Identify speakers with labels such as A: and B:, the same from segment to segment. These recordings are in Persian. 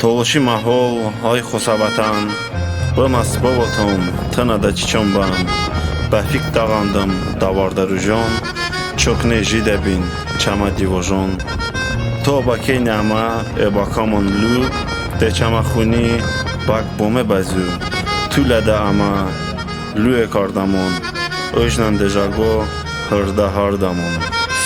A: Толоши маҳол ҳой хусаватан бимас бовотом тинада чичонбан ба фик дағандам давардаружон чокне жидабин чама дивожон то ба ке нама эбакамон лу де чама хуни бак боме базу тулада ама луе кардамон ӯжнан дежаго ҳырда ҳардамон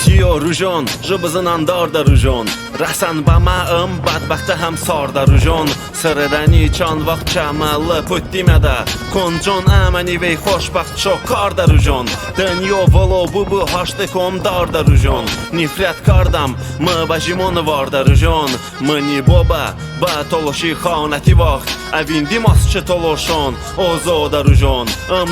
B: سیاه روژان جبزنان دار در روژان رسن با ما بدبخت هم سار در روژان سردنی چند وقت چمل پتی مده کنجان امنی وی خوشبخت شو کار در روژان دنیا ولو بو هاشت کم دار در روژان نفرت کردم ما بجیمون وار در روژان منی بابا با تلاشی خانتی وقت اویندیم از چه تلاشان اوزا در روژان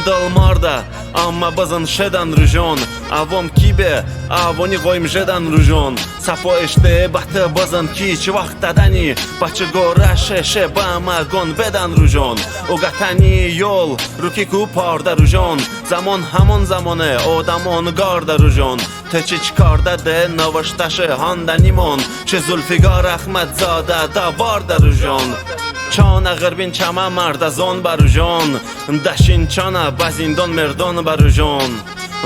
B: دل مرده اما بزن شدن روژان اوام کی به اوانی قایم شدن روژان صفا اشته بحت بزن کی چه وقت دادنی بچه گرشه شه با مگان بدن روژان اوگتنی یول روکی کو پار در روژان زمان همون زمانه آدمان گار در روژان ته چی کرده ده نوشتش هاندنیمون چه زلفگار احمد زاده دوار در روژان چانه غربین چمه مردزان بروژان دشین چانه بزیندان مردان بروژان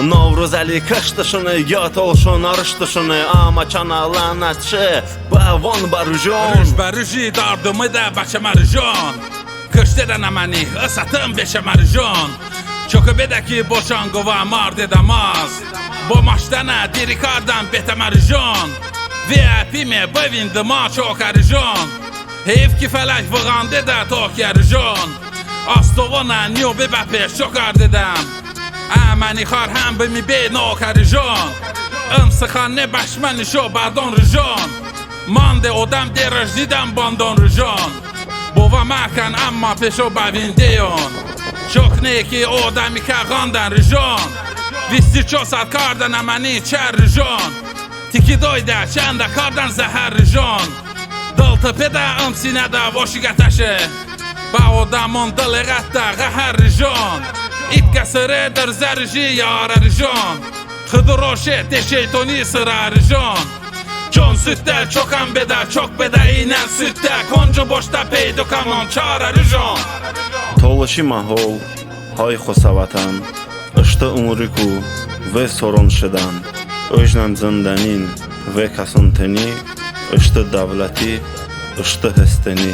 B: نوروز علی کشتشونه یا تلشون آرشتشونه اما چانه لعنت شه باوان بروژان
C: رش بروژی داردمه ده بچه مرجان کشته ده نمانی اساتم بشه مرجان چوکه بده که باشان گوه مرد دماز با مشتنه دیری کردم بهت مرجان وی اپیمه بویند ما چوکر جان حیف که فلک وغانده ده تاکر جان آستوانه نیو به بپه شکر ددم امنی خار هم بمی به ناکر جان امسخانه بشمن شو بردان رجان مانده آدم دیرش دیدم باندان رجان بوا مکن اما پیشو بویندیان چکنه که آدمی که غاندن رجان ویستی چو ساد کردن امنی چر رجان تیکی دایده چنده کردن زهر رجان دل تپه ده امسینه ده واشیگتشه با آدمان دل غته غهر رجان ایت کسره در زرجی یار رجان خدروشه تشیطونی سر رجان چون sütte çokam beda çok beda inen sütte koncu boşta peydo kaman çara rıjon
A: толоши маҳол ҳой хусаватан ишта умрику ве сорон шидан ӯжнан зинданин ве касонтинӣ ишта давлатӣ ишта ҳистинӣ